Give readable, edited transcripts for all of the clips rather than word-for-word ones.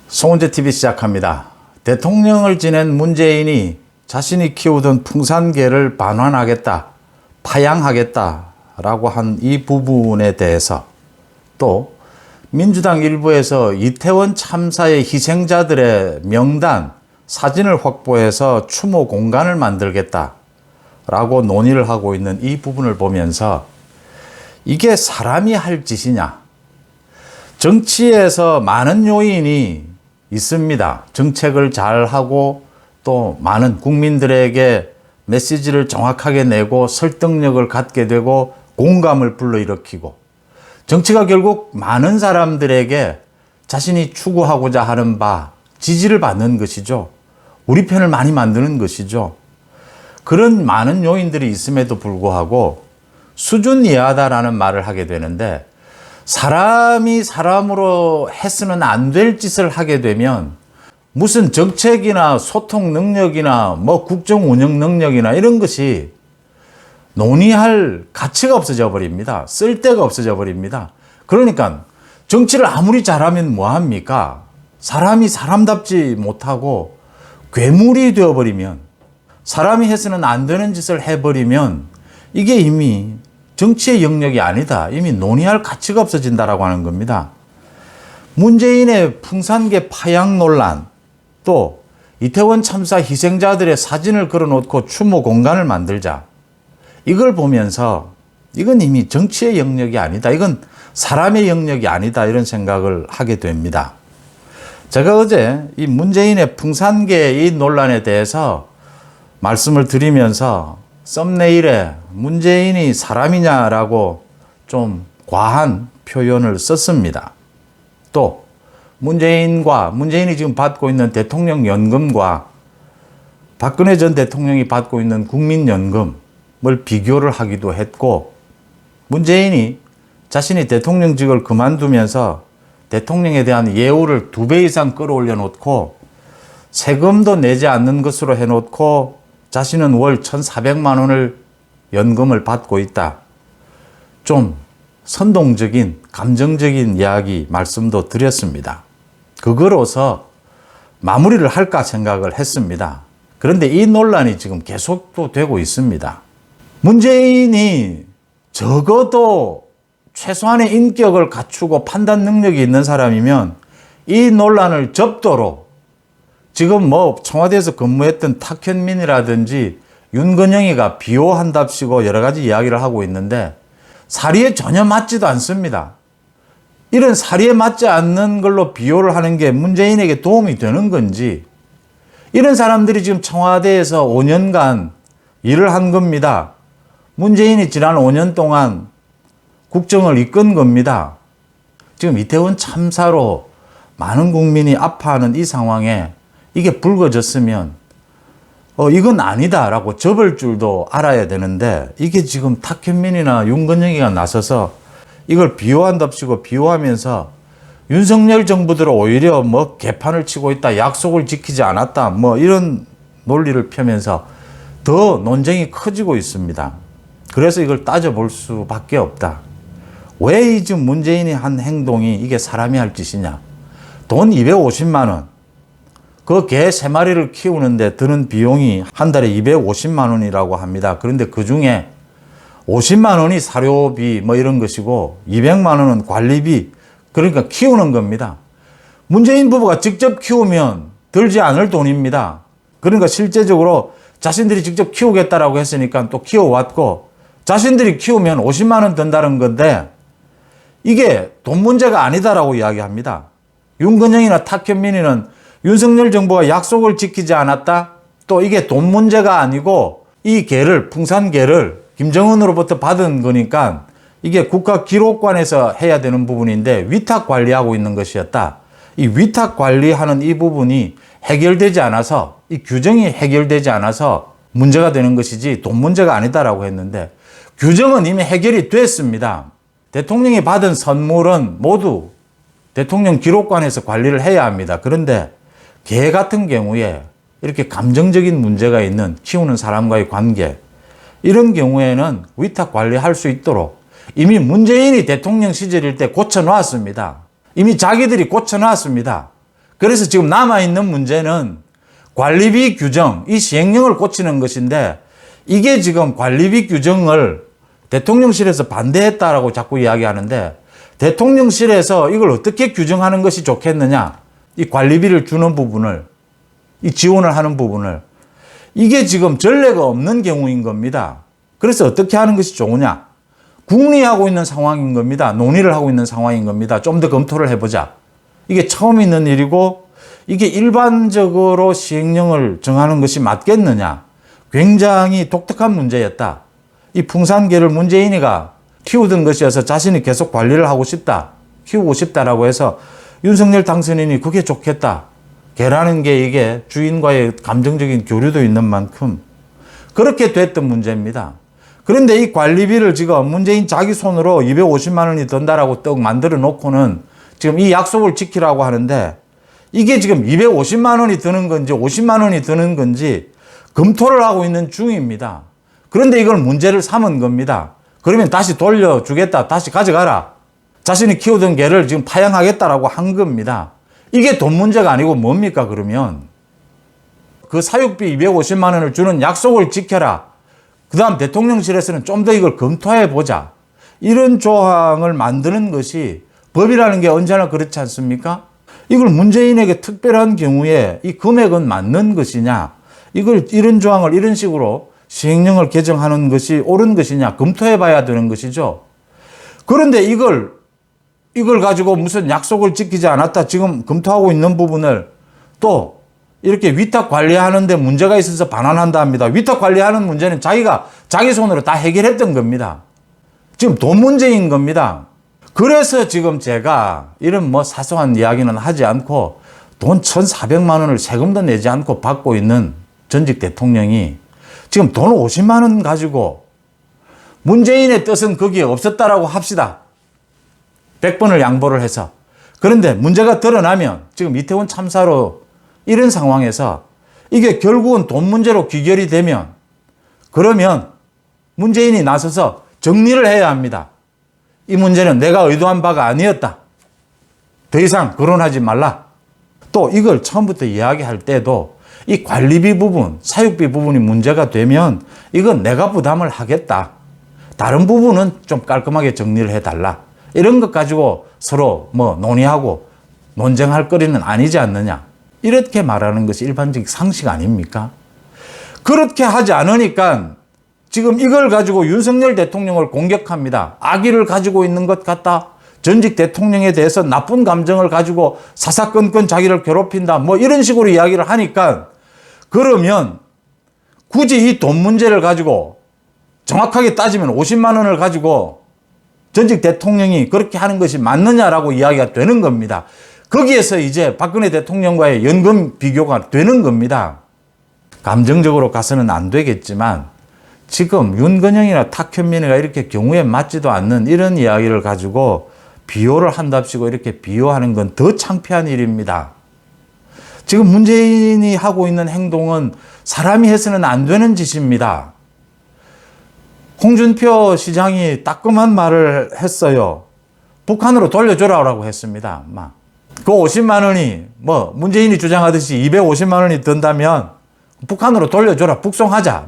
송은재TV 시작합니다. 대통령을 지낸 문재인이 자신이 키우던 풍산개를 반환하겠다, 파양하겠다라고 한 이 부분에 대해서, 또 민주당 일부에서 이태원 참사의 희생자들의 명단, 사진을 확보해서 추모 공간을 만들겠다라고 논의를 하고 있는 이 부분을 보면서 이게 사람이 할 짓이냐? 정치에서 많은 요인이 있습니다. 정책을 잘하고 또 많은 국민들에게 메시지를 정확하게 내고 설득력을 갖게 되고 공감을 불러일으키고, 정치가 결국 많은 사람들에게 자신이 추구하고자 하는 바, 지지를 받는 것이죠. 우리 편을 많이 만드는 것이죠. 그런 많은 요인들이 있음에도 불구하고 수준 이하다라는 말을 하게 되는데, 사람이 사람으로 해서는 안 될 짓을 하게 되면 무슨 정책이나 소통 능력이나 국정 운영 능력이나 이런 것이 논의할 가치가 없어져 버립니다. 쓸데가 없어져 버립니다. 그러니까 정치를 아무리 잘하면 뭐합니까? 사람이 사람답지 못하고 괴물이 되어버리면, 사람이 해서는 안 되는 짓을 해버리면 이게 이미 정치의 영역이 아니다. 이미 논의할 가치가 없어진다라고 하는 겁니다. 문재인의 풍산개 파양 논란, 또 이태원 참사 희생자들의 사진을 걸어놓고 추모 공간을 만들자, 이걸 보면서 이건 이미 정치의 영역이 아니다, 이건 사람의 영역이 아니다, 이런 생각을 하게 됩니다. 제가 어제 이 문재인의 풍산개 이 논란에 대해서 말씀을 드리면서 썸네일에 문재인이 사람이냐라고 좀 과한 표현을 썼습니다. 또 문재인이 지금 받고 있는 대통령 연금과 박근혜 전 대통령이 받고 있는 국민연금을 비교를 하기도 했고, 문재인이 자신이 대통령직을 그만두면서 대통령에 대한 예우를 2배 이상 끌어올려 놓고 세금도 내지 않는 것으로 해놓고 자신은 월 1,400만 원을 연금을 받고 있다. 좀 선동적인, 감정적인 이야기 말씀도 드렸습니다. 그거로서 마무리를 할까 생각을 했습니다. 그런데 이 논란이 지금 계속도 되고 있습니다. 문재인이 적어도 최소한의 인격을 갖추고 판단 능력이 있는 사람이면 이 논란을 접도로, 지금 청와대에서 근무했던 탁현민이라든지 윤건영이가 비호한답시고 여러 가지 이야기를 하고 있는데 사리에 전혀 맞지도 않습니다. 이런 사리에 맞지 않는 걸로 비호를 하는 게 문재인에게 도움이 되는 건지, 이런 사람들이 지금 청와대에서 5년간 일을 한 겁니다. 문재인이 지난 5년 동안 국정을 이끈 겁니다. 지금 이태원 참사로 많은 국민이 아파하는 이 상황에 이게 불거졌으면 이건 아니다라고 접을 줄도 알아야 되는데, 이게 지금 탁현민이나 윤건영이가 나서서 이걸 비호한답시고 비호하면서 윤석열 정부들은 오히려 개판을 치고 있다, 약속을 지키지 않았다, 이런 논리를 펴면서 더 논쟁이 커지고 있습니다. 그래서 이걸 따져볼 수밖에 없다. 왜 지금 문재인이 한 행동이 이게 사람이 할 짓이냐? 돈 250만 원. 그 개 3마리를 키우는데 드는 비용이 한 달에 250만 원이라고 합니다. 그런데 그 중에 50만 원이 사료비 이런 것이고 200만 원은 관리비, 그러니까 키우는 겁니다. 문재인 부부가 직접 키우면 들지 않을 돈입니다. 그러니까 실제적으로 자신들이 직접 키우겠다라고 했으니까 또 키워왔고, 자신들이 키우면 50만 원 든다는 건데 이게 돈 문제가 아니다라고 이야기합니다. 윤건영이나 탁현민이는 윤석열 정부가 약속을 지키지 않았다? 또 이게 돈 문제가 아니고 이 개를, 풍산개를 김정은으로부터 받은 거니까 이게 국가기록관에서 해야 되는 부분인데 위탁 관리하고 있는 것이었다. 이 위탁 관리하는 이 부분이 해결되지 않아서, 이 규정이 해결되지 않아서 문제가 되는 것이지 돈 문제가 아니다라고 했는데, 규정은 이미 해결이 됐습니다. 대통령이 받은 선물은 모두 대통령 기록관에서 관리를 해야 합니다. 그런데 개 같은 경우에 이렇게 감정적인 문제가 있는, 키우는 사람과의 관계, 이런 경우에는 위탁 관리할 수 있도록 이미 문재인이 대통령 시절일 때 고쳐놓았습니다. 이미 자기들이 고쳐놨습니다. 그래서 지금 남아있는 문제는 관리비 규정, 이 시행령을 고치는 것인데 이게 지금 관리비 규정을 대통령실에서 반대했다라고 자꾸 이야기하는데 대통령실에서 이걸 어떻게 규정하는 것이 좋겠느냐. 이 관리비를 주는 부분을, 이 지원을 하는 부분을. 이게 지금 전례가 없는 경우인 겁니다. 그래서 어떻게 하는 것이 좋으냐. 궁리하고 있는 상황인 겁니다. 논의를 하고 있는 상황인 겁니다. 좀 더 검토를 해보자. 이게 처음 있는 일이고 이게 일반적으로 시행령을 정하는 것이 맞겠느냐. 굉장히 독특한 문제였다. 이 풍산개를 문재인이가 키우던 것이어서 자신이 계속 관리를 하고 싶다. 키우고 싶다라고 해서 윤석열 당선인이 그게 좋겠다. 개라는 게 이게 주인과의 감정적인 교류도 있는 만큼 그렇게 됐던 문제입니다. 그런데 이 관리비를 지금 문재인 자기 손으로 250만 원이 든다라고 떡 만들어 놓고는 지금 이 약속을 지키라고 하는데 이게 지금 250만 원이 드는 건지 50만 원이 드는 건지 검토를 하고 있는 중입니다. 그런데 이걸 문제를 삼은 겁니다. 그러면 다시 돌려주겠다. 다시 가져가라. 자신이 키우던 개를 지금 파양하겠다라고 한 겁니다. 이게 돈 문제가 아니고 뭡니까 그러면? 그 사육비 250만 원을 주는 약속을 지켜라. 그 다음 대통령실에서는 좀 더 이걸 검토해 보자. 이런 조항을 만드는 것이 법이라는 게 언제나 그렇지 않습니까? 이걸 문재인에게 특별한 경우에 이 금액은 맞는 것이냐? 이런 조항을 이런 식으로 시행령을 개정하는 것이 옳은 것이냐? 검토해 봐야 되는 것이죠. 그런데 이걸 가지고 무슨 약속을 지키지 않았다. 지금 검토하고 있는 부분을 또 이렇게 위탁 관리하는데 문제가 있어서 반환한다 합니다. 위탁 관리하는 문제는 자기가 자기 손으로 다 해결했던 겁니다. 지금 돈 문제인 겁니다. 그래서 지금 제가 이런 뭐 사소한 이야기는 하지 않고 돈 1,400만 원을 세금도 내지 않고 받고 있는 전직 대통령이 지금 돈 50만 원 가지고 문재인의 뜻은 거기에 없었다라고 합시다. 100번을 양보를 해서. 그런데 문제가 드러나면 지금 이태원 참사로 이런 상황에서 이게 결국은 돈 문제로 귀결이 되면 그러면 문재인이 나서서 정리를 해야 합니다. 이 문제는 내가 의도한 바가 아니었다. 더 이상 거론하지 말라. 또 이걸 처음부터 이야기할 때도 이 관리비 부분, 사육비 부분이 문제가 되면 이건 내가 부담을 하겠다. 다른 부분은 좀 깔끔하게 정리를 해달라. 이런 것 가지고 서로 뭐 논의하고 논쟁할 거리는 아니지 않느냐. 이렇게 말하는 것이 일반적 상식 아닙니까? 그렇게 하지 않으니까 지금 이걸 가지고 윤석열 대통령을 공격합니다. 악의를 가지고 있는 것 같다. 전직 대통령에 대해서 나쁜 감정을 가지고 사사건건 자기를 괴롭힌다. 뭐 이런 식으로 이야기를 하니까 그러면 굳이 이 돈 문제를 가지고 정확하게 따지면 50만 원을 가지고 전직 대통령이 그렇게 하는 것이 맞느냐라고 이야기가 되는 겁니다. 거기에서 이제 박근혜 대통령과의 연금 비교가 되는 겁니다. 감정적으로 가서는 안 되겠지만 지금 윤건영이나 탁현민이가 이렇게 경우에 맞지도 않는 이런 이야기를 가지고 비호를 한답시고 이렇게 비호하는 건 더 창피한 일입니다. 지금 문재인이 하고 있는 행동은 사람이 해서는 안 되는 짓입니다. 홍준표 시장이 따끔한 말을 했어요. 북한으로 돌려줘라고 했습니다. 그 50만 원이 뭐 문재인이 주장하듯이 250만 원이 든다면 북한으로 돌려줘라. 북송하자.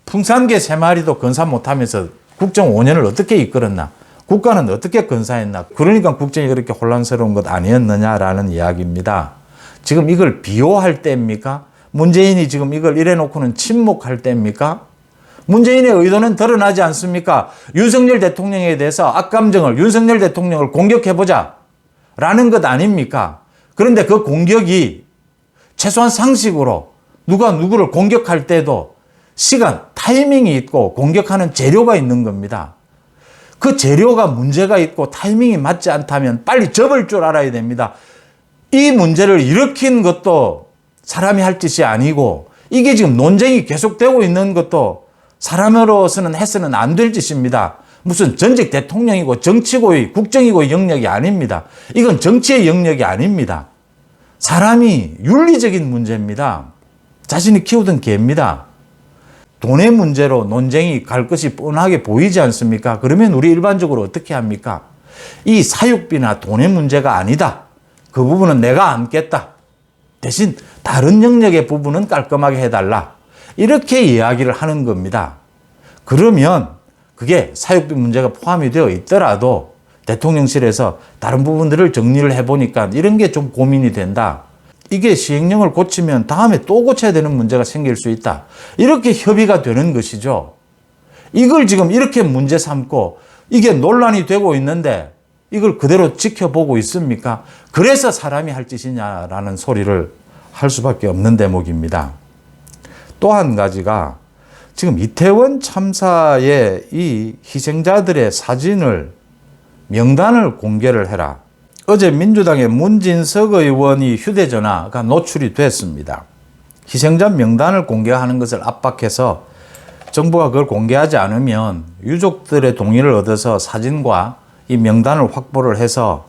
풍산개 3마리도 건사 못하면서 국정 5년을 어떻게 이끌었나. 국가는 어떻게 건사했나. 그러니까 국정이 그렇게 혼란스러운 것 아니었느냐라는 이야기입니다. 지금 이걸 비호할 때입니까? 문재인이 지금 이걸 이래놓고는 침묵할 때입니까? 문재인의 의도는 드러나지 않습니까? 윤석열 대통령에 대해서 악감정을, 윤석열 대통령을 공격해보자 라는 것 아닙니까? 그런데 그 공격이 최소한 상식으로 누가 누구를 공격할 때도 시간, 타이밍이 있고 공격하는 재료가 있는 겁니다. 그 재료가 문제가 있고 타이밍이 맞지 않다면 빨리 접을 줄 알아야 됩니다. 이 문제를 일으킨 것도 사람이 할 짓이 아니고 이게 지금 논쟁이 계속되고 있는 것도 사람으로서는 해서는 안 될 짓입니다. 무슨 전직 대통령이고 정치고의 국정이고의 영역이 아닙니다. 이건 정치의 영역이 아닙니다. 사람이 윤리적인 문제입니다. 자신이 키우던 개입니다. 돈의 문제로 논쟁이 갈 것이 뻔하게 보이지 않습니까? 그러면 우리 일반적으로 어떻게 합니까? 이 사육비나 돈의 문제가 아니다. 그 부분은 내가 안겠다. 대신 다른 영역의 부분은 깔끔하게 해달라. 이렇게 이야기를 하는 겁니다. 그러면 그게 사육비 문제가 포함이 되어 있더라도 대통령실에서 다른 부분들을 정리를 해보니까 이런 게 좀 고민이 된다. 이게 시행령을 고치면 다음에 또 고쳐야 되는 문제가 생길 수 있다. 이렇게 협의가 되는 것이죠. 이걸 지금 이렇게 문제 삼고 이게 논란이 되고 있는데 이걸 그대로 지켜보고 있습니까? 그래서 사람이 할 짓이냐라는 소리를 할 수밖에 없는 대목입니다. 또 한 가지가 지금 이태원 참사의 이 희생자들의 사진을 명단을 공개를 해라. 어제 민주당의 문진석 의원이 휴대전화가 노출이 됐습니다. 희생자 명단을 공개하는 것을 압박해서 정부가 그걸 공개하지 않으면 유족들의 동의를 얻어서 사진과 이 명단을 확보를 해서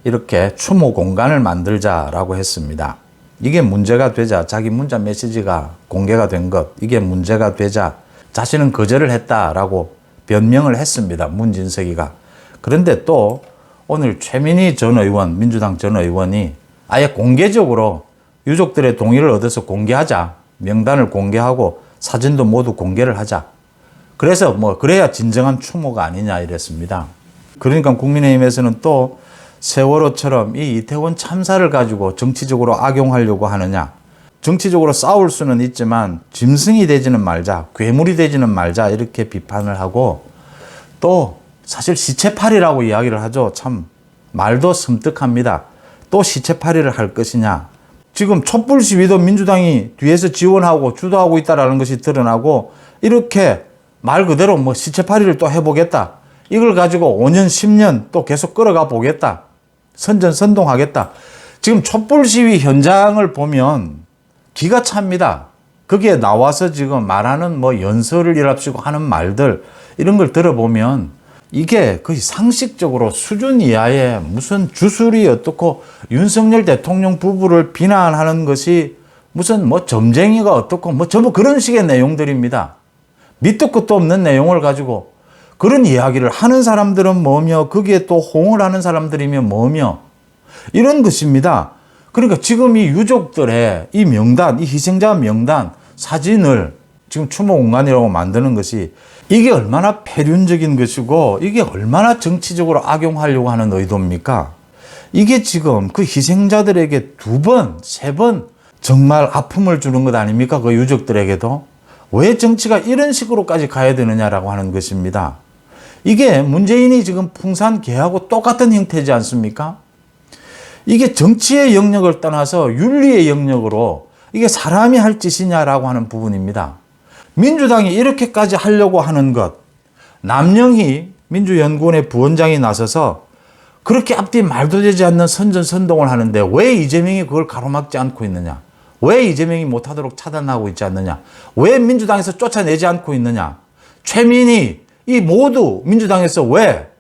이렇게 추모 공간을 만들자라고 했습니다. 이게 문제가 되자 자기 문자 메시지가 공개가 된 것, 이게 문제가 되자 자신은 거절을 했다라고 변명을 했습니다. 문진석이가. 그런데 또 오늘 최민희 전 의원, 민주당 전 의원이 아예 공개적으로 유족들의 동의를 얻어서 공개하자. 명단을 공개하고 사진도 모두 공개를 하자. 그래서 그래야 진정한 추모가 아니냐 이랬습니다. 그러니까 국민의힘에서는 또 세월호처럼 이 이태원 참사를 가지고 정치적으로 악용하려고 하느냐. 정치적으로 싸울 수는 있지만 짐승이 되지는 말자, 괴물이 되지는 말자 이렇게 비판을 하고 또 사실 시체팔이라고 이야기를 하죠. 참 말도 섬뜩합니다. 또 시체팔이를 할 것이냐. 지금 촛불 시위도 민주당이 뒤에서 지원하고 주도하고 있다는 것이 드러나고 이렇게 말 그대로 시체팔이를 또 해보겠다. 이걸 가지고 5년, 10년 또 계속 끌어가 보겠다. 선전선동하겠다. 지금 촛불 시위 현장을 보면 기가 찹니다. 거기에 나와서 지금 말하는 연설을 일합시고 하는 말들 이런 걸 들어보면 이게 거의 상식적으로 수준 이하의 무슨 주술이 어떻고 윤석열 대통령 부부를 비난하는 것이 무슨 점쟁이가 어떻고 전부 그런 식의 내용들입니다. 밑도 끝도 없는 내용을 가지고 그런 이야기를 하는 사람들은 뭐며 거기에 또 호응을 하는 사람들이면 뭐며 이런 것입니다. 그러니까 지금 이 유족들의 이 명단, 이 희생자 명단 사진을 지금 추모 공간이라고 만드는 것이 이게 얼마나 폐륜적인 것이고 이게 얼마나 정치적으로 악용하려고 하는 의도입니까? 이게 지금 그 희생자들에게 2번, 3번 정말 아픔을 주는 것 아닙니까? 그 유족들에게도. 왜 정치가 이런 식으로까지 가야 되느냐라고 하는 것입니다. 이게 문재인이 지금 풍산개하고 똑같은 형태지 않습니까? 이게 정치의 영역을 떠나서 윤리의 영역으로 이게 사람이 할 짓이냐라고 하는 부분입니다. 민주당이 이렇게까지 하려고 하는 것, 남영희 민주연구원의 부원장이 나서서 그렇게 앞뒤 말도 되지 않는 선전선동을 하는데 왜 이재명이 그걸 가로막지 않고 있느냐? 왜 이재명이 못하도록 차단하고 있지 않느냐? 왜 민주당에서 쫓아내지 않고 있느냐? 최민희 이 모두 민주당에서 왜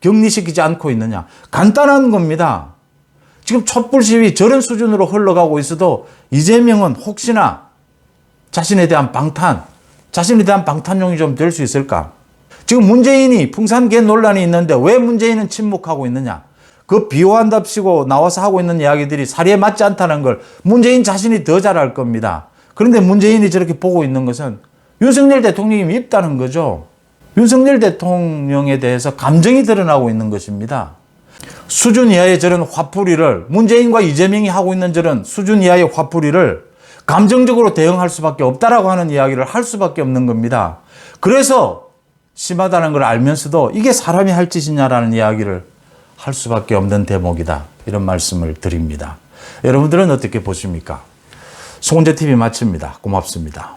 격리시키지 않고 있느냐? 간단한 겁니다. 지금 촛불 시위 저런 수준으로 흘러가고 있어도 이재명은 혹시나 자신에 대한 방탄용이 좀 될 수 있을까? 지금 문재인이 풍산개 논란이 있는데 왜 문재인은 침묵하고 있느냐? 그 비호한답시고 나와서 하고 있는 이야기들이 사리에 맞지 않다는 걸 문재인 자신이 더 잘 알 겁니다. 그런데 문재인이 저렇게 보고 있는 것은 윤석열 대통령이 밉다는 거죠. 윤석열 대통령에 대해서 감정이 드러나고 있는 것입니다. 수준 이하의 저런 화풀이를 문재인과 이재명이 하고 있는 저런 수준 이하의 화풀이를 감정적으로 대응할 수밖에 없다라고 하는 이야기를 할 수밖에 없는 겁니다. 그래서 심하다는 걸 알면서도 이게 사람이 할 짓이냐라는 이야기를 할 수밖에 없는 대목이다. 이런 말씀을 드립니다. 여러분들은 어떻게 보십니까? 송은재TV 마칩니다. 고맙습니다.